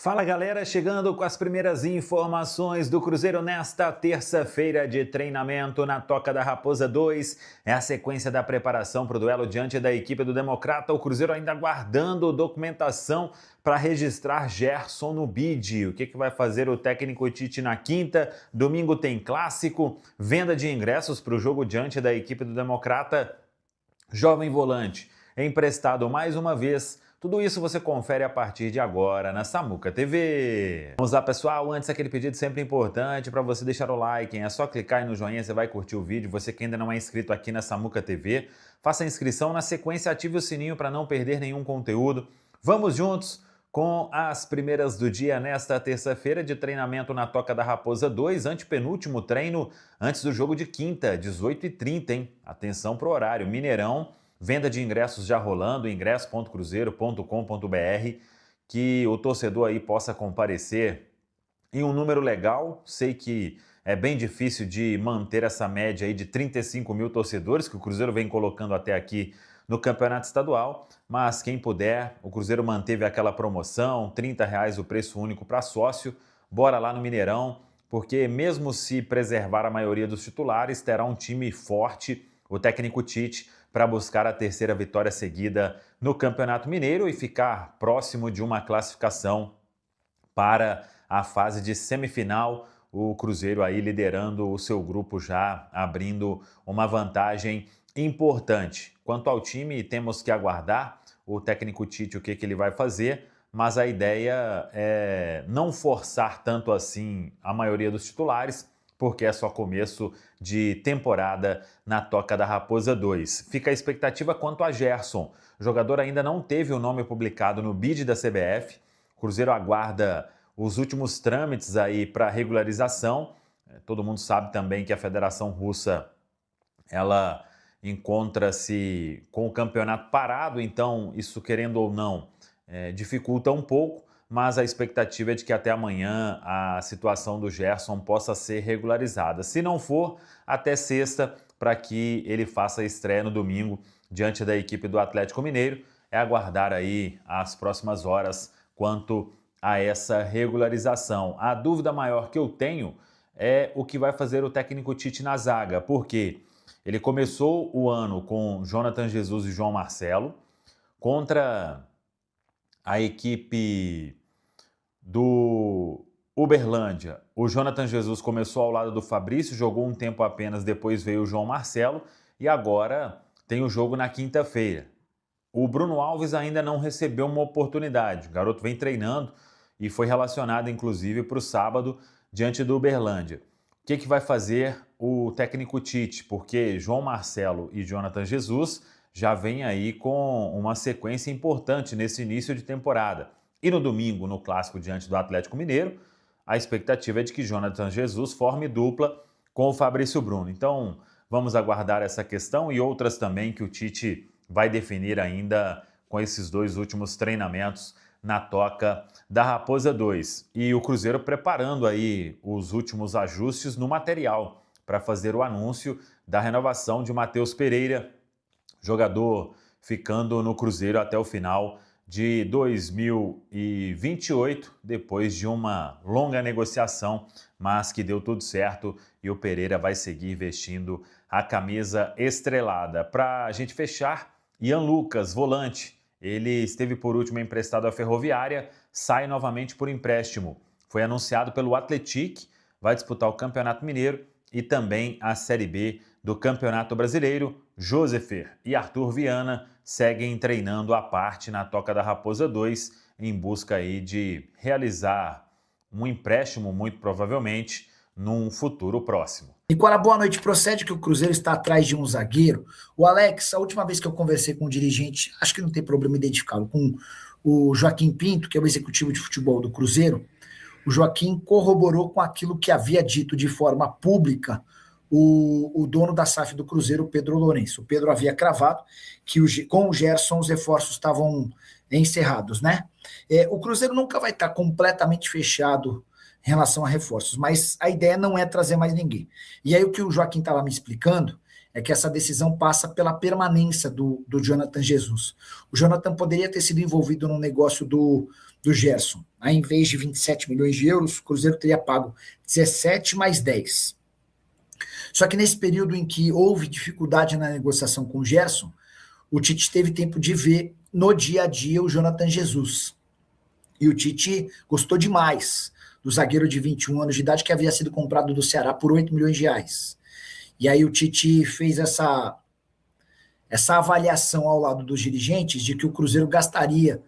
Fala galera, chegando com as primeiras informações do Cruzeiro nesta terça-feira de treinamento na Toca da Raposa 2. É a sequência da preparação para o duelo diante da equipe do Democrata. O Cruzeiro ainda aguardando documentação para registrar Gerson no BID. O que vai fazer o técnico Tite na quinta? Domingo tem clássico, venda de ingressos para o jogo diante da equipe do Democrata. Jovem volante, emprestado mais uma vez. Tudo isso você confere a partir de agora na Samuca TV. Vamos lá, pessoal. Antes, aquele pedido sempre importante para você deixar o like, hein? É só clicar aí no joinha, você vai curtir o vídeo. Você que ainda não é inscrito aqui na Samuca TV, faça a inscrição. Na sequência, ative o sininho para não perder nenhum conteúdo. Vamos juntos com as primeiras do dia nesta terça-feira de treinamento na Toca da Raposa 2, antepenúltimo treino antes do jogo de quinta, 18h30, hein? Atenção pro horário, Mineirão. Venda de ingressos já rolando, ingresso.cruzeiro.com.br, que o torcedor aí possa comparecer em um número legal. Sei que é bem difícil de manter essa média aí de 35 mil torcedores que o Cruzeiro vem colocando até aqui no Campeonato Estadual, mas quem puder, o Cruzeiro manteve aquela promoção, R$30 o preço único para sócio. Bora lá no Mineirão, porque mesmo se preservar a maioria dos titulares, terá um time forte, o técnico Tite, para buscar a terceira vitória seguida no Campeonato Mineiro e ficar próximo de uma classificação para a fase de semifinal. O Cruzeiro aí liderando o seu grupo, já abrindo uma vantagem importante. Quanto ao time, temos que aguardar o técnico Tite, o que ele vai fazer, mas a ideia é não forçar tanto assim a maioria dos titulares, porque é só começo de temporada na Toca da Raposa 2. Fica a expectativa quanto a Gerson. O jogador ainda não teve o nome publicado no BID da CBF. O Cruzeiro aguarda os últimos trâmites aí para regularização. Todo mundo sabe também que a Federação Russa, ela encontra-se com o campeonato parado, então isso, querendo ou não, dificulta um pouco, mas a expectativa é de que até amanhã a situação do Gerson possa ser regularizada. Se não for, até sexta, para que ele faça a estreia no domingo diante da equipe do Atlético Mineiro. É aguardar aí as próximas horas quanto a essa regularização. A dúvida maior que eu tenho é o que vai fazer o técnico Tite na zaga, porque ele começou o ano com Jonathan Jesus e João Marcelo contra a equipe do Uberlândia. O Jonathan Jesus começou ao lado do Fabrício, jogou um tempo apenas, depois veio o João Marcelo e agora tem o jogo na quinta-feira. O Bruno Alves ainda não recebeu uma oportunidade. O garoto vem treinando e foi relacionado, inclusive, para o sábado diante do Uberlândia. O que vai fazer o técnico Tite? Porque João Marcelo e Jonathan Jesus já vêm aí com uma sequência importante nesse início de temporada. E no domingo, no clássico diante do Atlético Mineiro, a expectativa é de que Jonathan Jesus forme dupla com o Fabrício Bruno. Então, vamos aguardar essa questão e outras também que o Tite vai definir ainda com esses dois últimos treinamentos na Toca da Raposa 2. E o Cruzeiro preparando aí os últimos ajustes no material para fazer o anúncio da renovação de Matheus Pereira, jogador ficando no Cruzeiro até o final de 2028, depois de uma longa negociação, mas que deu tudo certo e o Pereira vai seguir vestindo a camisa estrelada. Para a gente fechar, Ian Lucas, volante, ele esteve por último emprestado à Ferroviária, sai novamente por empréstimo. Foi anunciado pelo Atlético, vai disputar o Campeonato Mineiro e também a Série B do Campeonato Brasileiro. Josefer e Arthur Viana seguem treinando à parte na Toca da Raposa 2 em busca aí de realizar um empréstimo, muito provavelmente, num futuro próximo. Nicola, boa noite. Procede que o Cruzeiro está atrás de um zagueiro. O Alex, a última vez que eu conversei com um dirigente, acho que não tem problema identificá-lo, com o Joaquim Pinto, que é o executivo de futebol do Cruzeiro, o Joaquim corroborou com aquilo que havia dito de forma pública o dono da SAF do Cruzeiro, Pedro Lourenço. O Pedro havia cravado que com o Gerson os reforços estavam encerrados, né? O Cruzeiro nunca vai estar completamente fechado em relação a reforços, mas a ideia não é trazer mais ninguém. E aí o que o Joaquim estava me explicando é que essa decisão passa pela permanência do Jonathan Jesus. O Jonathan poderia ter sido envolvido no negócio do Gerson. Aí, em vez de 27 milhões de euros, o Cruzeiro teria pago 17 mais 10. Só que nesse período em que houve dificuldade na negociação com o Gerson, o Tite teve tempo de ver no dia a dia o Jonathan Jesus. E o Tite gostou demais do zagueiro de 21 anos de idade que havia sido comprado do Ceará por 8 milhões de reais. E aí o Tite fez essa avaliação ao lado dos dirigentes de que o Cruzeiro gastaria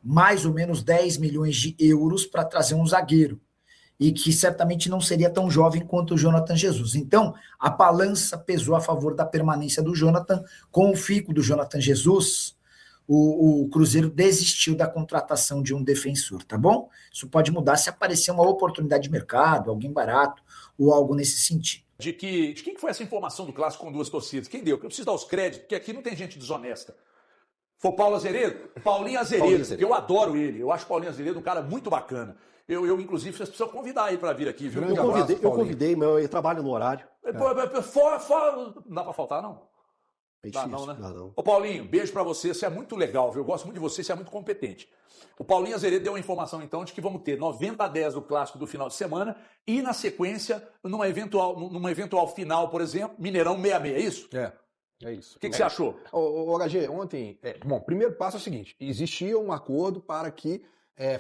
mais ou menos 10 milhões de euros para trazer um zagueiro. E que certamente não seria tão jovem quanto o Jonathan Jesus. Então, a balança pesou a favor da permanência do Jonathan. Com o fico do Jonathan Jesus, o Cruzeiro desistiu da contratação de um defensor, tá bom? Isso pode mudar se aparecer uma oportunidade de mercado, alguém barato, ou algo nesse sentido. De quem que foi essa informação do clássico com duas torcidas? Quem deu? Porque eu preciso dar os créditos, porque aqui não tem gente desonesta. Foi o Paulo Azeredo? Paulinho Azeredo, eu adoro ele. Eu acho o Paulinho Azeredo um cara muito bacana. Eu inclusive, vocês precisam convidar ele para vir aqui, viu? Eu convidei, mas eu trabalho no horário. Não dá para faltar, não? É difícil, não, né? Não. Ô Paulinho, beijo pra você, você é muito legal, viu? Eu gosto muito de você, você é muito competente. O Paulinho Azeredo deu uma informação então de que vamos ter 90-10 do clássico do final de semana e na sequência, numa eventual final, por exemplo, Mineirão 66, é isso? É isso. O que você achou? O HG, ontem... Bom, primeiro passo é o seguinte, existia um acordo para que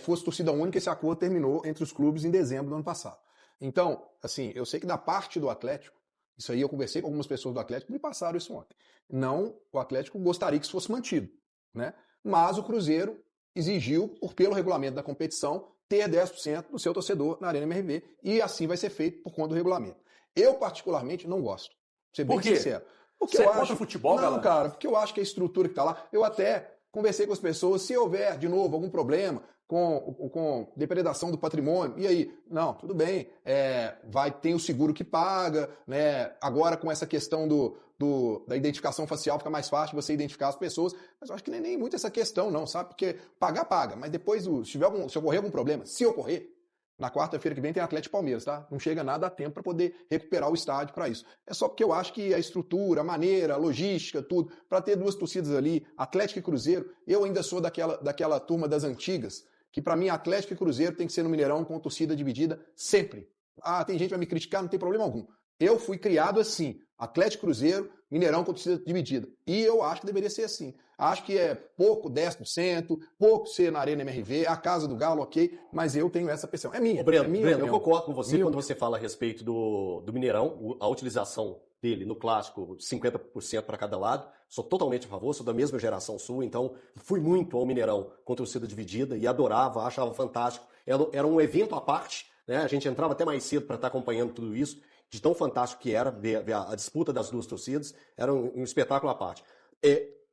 fosse torcida única, esse acordo terminou entre os clubes em dezembro do ano passado. Então, assim, eu sei que da parte do Atlético, isso aí eu conversei com algumas pessoas do Atlético e me passaram isso ontem. Não, o Atlético gostaria que isso fosse mantido, né? Mas o Cruzeiro exigiu, pelo regulamento da competição, ter 10% do seu torcedor na Arena MRV e assim vai ser feito por conta do regulamento. Eu, particularmente, não gosto. Pra ser bem sincero. Porque você eu é contra o futebol, não, galera? cara, porque eu acho que a estrutura que tá lá... Eu até conversei com as pessoas, se houver, de novo, algum problema com depredação do patrimônio, e aí? Não, tudo bem, tem o seguro que paga, né? Agora com essa questão da identificação facial fica mais fácil você identificar as pessoas, mas eu acho que nem muito essa questão não, sabe? Porque paga, mas depois, se ocorrer algum problema, se ocorrer, na quarta-feira que vem tem Atlético e Palmeiras, tá? Não chega nada a tempo para poder recuperar o estádio para isso. É só porque eu acho que a estrutura, a maneira, a logística, tudo, para ter duas torcidas ali, Atlético e Cruzeiro, eu ainda sou daquela turma das antigas, que para mim Atlético e Cruzeiro tem que ser no Mineirão com torcida dividida sempre. Ah, tem gente que vai me criticar, não tem problema algum. Eu fui criado assim, Atlético e Cruzeiro, Mineirão com torcida dividida. E eu acho que deveria ser assim. Acho que é pouco 10%, pouco ser na Arena MRV, a Casa do Galo, ok, mas eu tenho essa pressão. É minha. Breno, minha eu concordo com você quando você fala a respeito do Mineirão, a utilização dele no clássico, 50% para cada lado. Sou totalmente a favor, sou da mesma geração sua, então fui muito ao Mineirão com torcida dividida e adorava, achava fantástico. Era um evento à parte, né? A gente entrava até mais cedo para estar acompanhando tudo isso, de tão fantástico que era ver a disputa das duas torcidas, era um espetáculo à parte.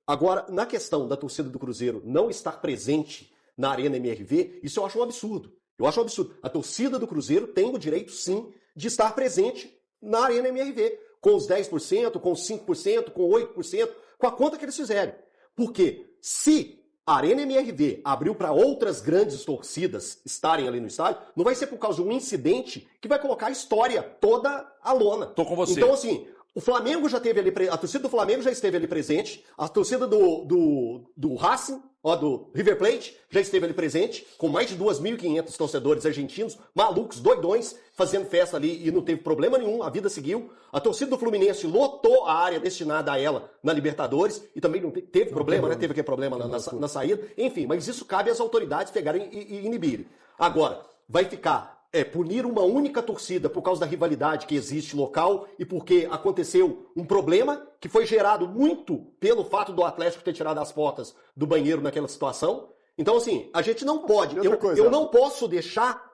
Agora, na questão da torcida do Cruzeiro não estar presente na Arena MRV, isso eu acho um absurdo. Eu acho um absurdo. A torcida do Cruzeiro tem o direito, sim, de estar presente na Arena MRV, com os 10%, com os 5%, com 8%, com a conta que eles fizerem. Porque se a Arena MRV abriu para outras grandes torcidas estarem ali no estádio, não vai ser por causa de um incidente que vai colocar a história toda à lona. Tô com você. Então, assim, o Flamengo já teve ali, a torcida do Flamengo já esteve ali presente, a torcida do Racing, do River Plate, já esteve ali presente, com mais de 2.500 torcedores argentinos, malucos, doidões, fazendo festa ali e não teve problema nenhum, a vida seguiu. A torcida do Fluminense lotou a área destinada a ela na Libertadores e também não teve problema, né? Teve aquele problema na saída. Enfim, mas isso cabe às autoridades pegarem e inibirem. Agora, vai ficar punir uma única torcida por causa da rivalidade que existe local e porque aconteceu um problema que foi gerado muito pelo fato do Atlético ter tirado as portas do banheiro naquela situação. Então, assim, a gente não pode, eu não posso deixar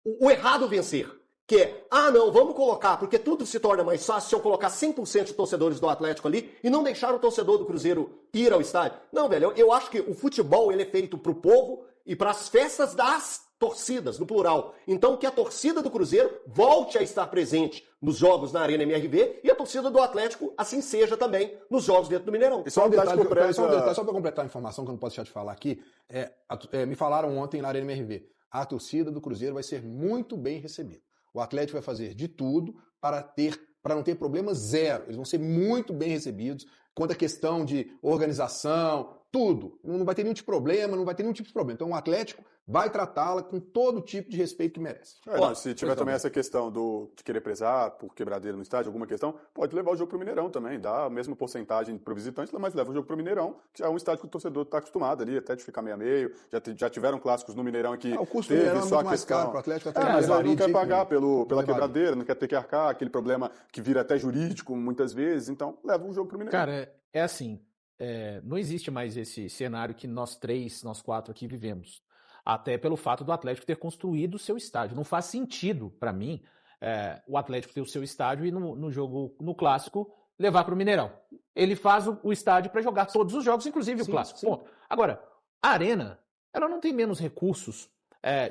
o errado vencer. Que não, vamos colocar, porque tudo se torna mais fácil se eu colocar 100% de torcedores do Atlético ali e não deixar o torcedor do Cruzeiro ir ao estádio. Não, velho, eu acho que o futebol ele é feito pro povo e para as festas das torcidas, no plural. Então que a torcida do Cruzeiro volte a estar presente nos jogos na Arena MRV e a torcida do Atlético assim seja também nos jogos dentro do Mineirão. Só um detalhe só para completar a informação que eu não posso deixar de falar aqui. Me falaram ontem na Arena MRV, a torcida do Cruzeiro vai ser muito bem recebida. O Atlético vai fazer de tudo para ter para não ter problema zero. Eles vão ser muito bem recebidos quanto à questão de organização, tudo. Não vai ter nenhum tipo de problema, não vai ter nenhum tipo de problema. Então o Atlético vai tratá-la com todo tipo de respeito que merece. Se tiver também essa questão de querer prezar por quebradeira no estádio, alguma questão, pode levar o jogo pro Mineirão também, dá a mesma porcentagem pro visitante, mas leva o jogo pro Mineirão, que é um estádio que o torcedor está acostumado ali, até de ficar meio a meio, já tiveram clássicos no Mineirão que O custo do teve Mineirão é só a muito mais questão... caro para o Atlético. Até mas ele não quer varia, pagar pela varia. quebradeira, não quer ter que arcar, aquele problema que vira até jurídico muitas vezes, então leva o jogo pro Mineirão. Cara, é assim, não existe mais esse cenário que nós quatro aqui vivemos. Até pelo fato do Atlético ter construído o seu estádio. Não faz sentido, para mim, o Atlético ter o seu estádio e no jogo, no Clássico, levar para o Mineirão. Ele faz o estádio para jogar todos os jogos, inclusive o Clássico. Sim. Ponto. Agora, a Arena, ela não tem menos recursos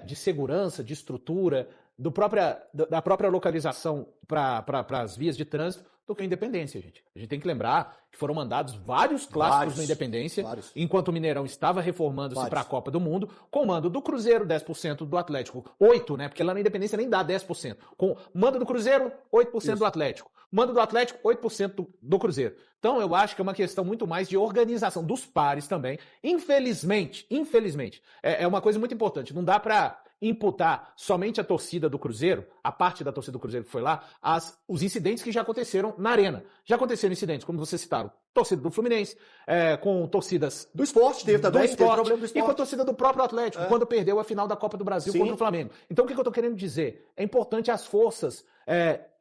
de segurança, de estrutura, da própria localização para as vias de trânsito do que a Independência, gente. A gente tem que lembrar que foram mandados vários clássicos na Independência, enquanto o Mineirão estava reformando-se para a Copa do Mundo, com mando do Cruzeiro, 10% do Atlético, 8%, né? Porque lá na Independência nem dá 10%. Com mando do Cruzeiro, 8% do Atlético. Mando do Atlético, 8% do Cruzeiro. Então, eu acho que é uma questão muito mais de organização dos pares também. Infelizmente, é uma coisa muito importante. Não dá para imputar somente a torcida do Cruzeiro, a parte da torcida do Cruzeiro que foi lá, os incidentes que já aconteceram na Arena. Já aconteceram incidentes, como vocês citaram, torcida do Fluminense, com torcidas Do esporte teve também, teve problema do e com a esporte. torcida do próprio Atlético, quando perdeu a final da Copa do Brasil contra o Flamengo. Então, o que eu estou querendo dizer? É importante as forças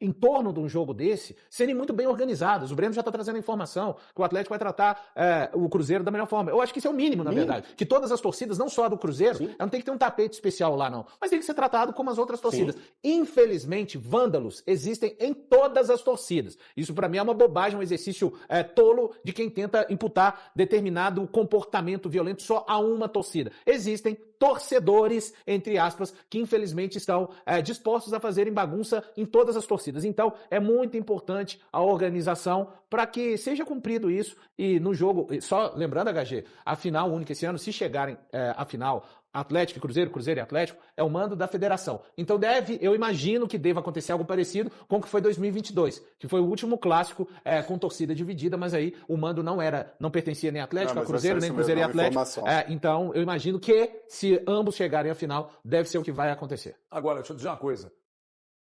em torno de um jogo desse serem muito bem organizadas. O Breno já está trazendo a informação que o Atlético vai tratar o Cruzeiro da melhor forma. Eu acho que isso é o mínimo, na verdade. Que todas as torcidas, não só a do Cruzeiro, não tem que ter um tapete especial lá, não. Mas tem que ser tratado como as outras torcidas. Infelizmente, vândalos existem em todas as torcidas. Isso, para mim, é uma bobagem, um exercício tolo de quem tenta imputar determinado comportamento violento só a uma torcida. Existem torcedores, entre aspas, que infelizmente estão dispostos a fazerem bagunça em todas as torcidas. Então, é muito importante a organização para que seja cumprido isso e no jogo, só lembrando, HG, a final única esse ano, se chegarem à final Atlético e Cruzeiro, Cruzeiro e Atlético, é o mando da federação. Então eu imagino que deva acontecer algo parecido com o que foi 2022, que foi o último clássico com torcida dividida, mas aí o mando não pertencia nem Atlético, a Cruzeiro, nem Cruzeiro e Atlético. Então eu imagino que se ambos chegarem à final, deve ser o que vai acontecer. Agora, deixa eu dizer uma coisa.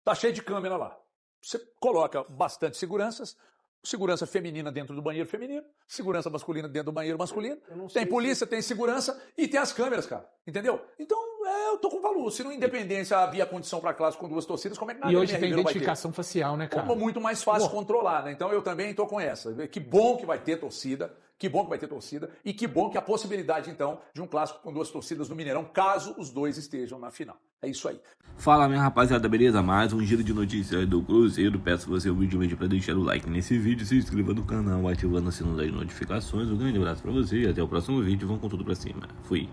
Tá cheio de câmera lá. Você coloca bastante segurança feminina dentro do banheiro feminino, segurança masculina dentro do banheiro masculino, tem polícia, tem segurança e tem as câmeras, cara. Entendeu? Então, eu tô com valor. Se no Independência havia condição para classe com duas torcidas, como é que na E hoje Arena tem Ribeirão vai identificação facial, né, cara? Como muito mais fácil controlar, né? Então eu também tô com essa. Que bom que vai ter torcida, e que bom que a possibilidade, então, de um clássico com duas torcidas no Mineirão, caso os dois estejam na final. É isso aí. Fala, minha rapaziada, beleza? Mais um giro de notícias do Cruzeiro. Peço você humildemente para deixar o like nesse vídeo, se inscreva no canal, ativando o sino das notificações. Um grande abraço para você e até o próximo vídeo. Vamos com tudo pra cima. Fui.